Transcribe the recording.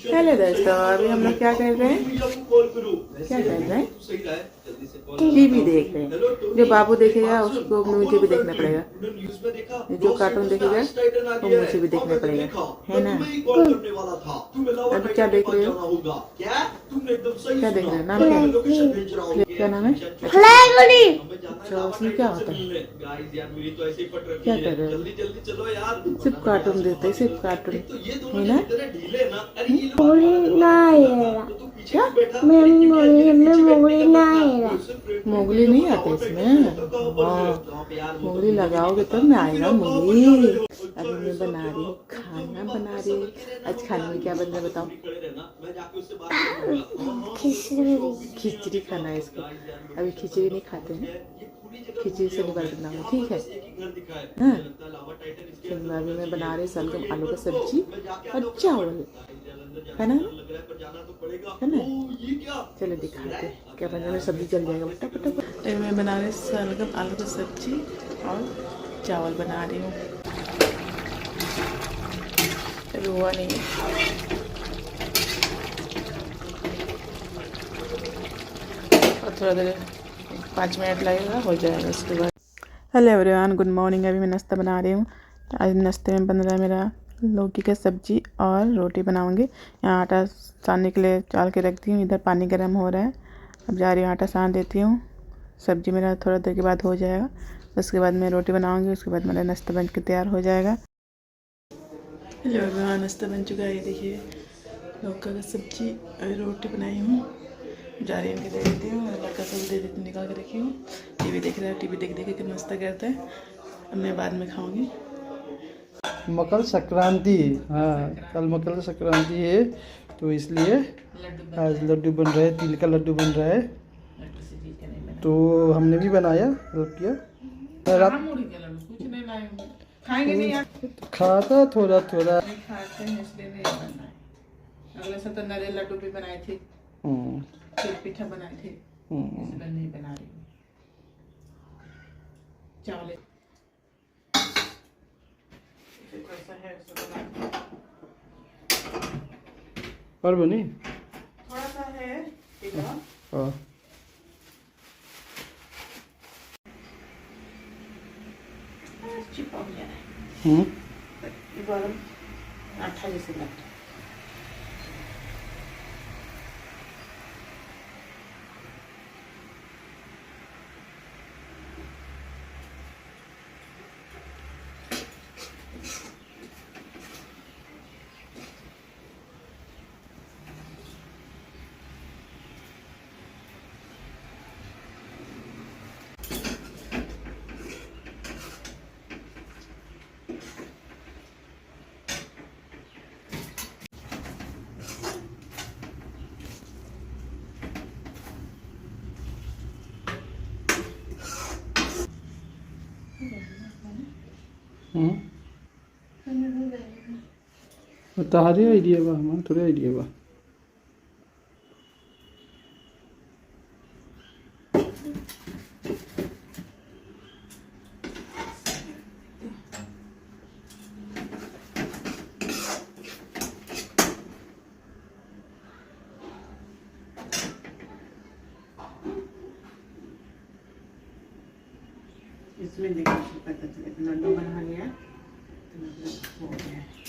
Hello दोस्तों, अभी हम लोग क्या कर रहे हैं? टीवी देख रहे हैं। जो बाबू देखेगा उसको मुझे भी देखना पड़ेगा, जो कार्टून देखेगा वो मुझे भी देखना पड़ेगा, है ना? अभी क्या देख रहे हो? क्या देख रहे हो? नाम क्या है? क्या नाम है? अच्छा, उसमें क्या होता है? क्या कर रहे हो? सिर्फ कार्टून देते हैं, सिर्फ कार्टून, है ना? क्या? मोगली नहीं आते इसमें? हाँ, मोगली लगाओगे तब ना आएगा मोगली। अभी मैं बना रही हूँ, खाना बना रही हूँ। आज खाने में क्या बन रहा है बताओ? खिचड़ी खाना है इसको। अभी खिचड़ी नहीं खाते हैं, खिचड़ी शनिवार को बनाऊंगी, ठीक है? हाँ, शनिवार में मैं बना रही सलगम आलू का सब्जी और चावल, है ना? है ना? चलो दिखाते क्या बना रहे। सब्जी जल जाएगा बट्टा बट्टा। तो मैं बना रही सलगम आलू की सब्जी और चावल बना रही हूँ। हुआ नहीं और थोड़ा देर 5 मिनट लगेगा, हो जाएगा उसके बाद। Hello everyone, good morning. अभी मैं नाश्ता बना रही हूँ। आज नाश्ते में बन रहा है मेरा लौकी का सब्जी और रोटी बनाऊंगी। यहाँ आटा सानने के लिए डाल के रखती हूँ। इधर पानी गर्म हो रहा है, अब जा रही हूँ आटा सान देती हूँ। सब्जी मेरा थोड़ा देर के बाद हो जाएगा, उसके बाद मैं रोटी बनाऊंगी। उसके बाद मेरा नाश्ता बन के तैयार हो जाएगा। हेलो एवरीवन, नाश्ता बन चुका है। ये देखिए, लौका का सब्जी और रोटी बनाई हूँ। जा रही हूँ, दे देती हूँ। लड़का सब दे देती, निकाल के रखी हूँ। टीवी देख रहा है, टीवी देख देख के नाश्ता करता है। अब मैं बाद में खाऊंगी। मकर संक्रांति, हाँ कल मकर संक्रांति है, तो इसलिए आज लड्डू बन रहा है, तिल का लड्डू बन रहा है। तो हमने भी बनाया, हेल्प किया। रात कुछ नहीं लाए, खाएंगे नहीं यार। खाता थोड़ा थोड़ा। खाते हैं इसलिए नहीं बनाए। अगले साल तो नारियल लड्डू भी बनाए थे, फिर पीठा बनाए थे, इसलिए नहीं बना रही हूँ। चावल कैसा है और बनी थोड़ा सा है। हाँ, चिपक गया है, गरम आटा जैसे लगता है। तारे आइडिया बा, हमारे थोड़े आइडिया बा। इसमें देखिए पता चले लड्डू बना लिया तो मतलब हो गया है।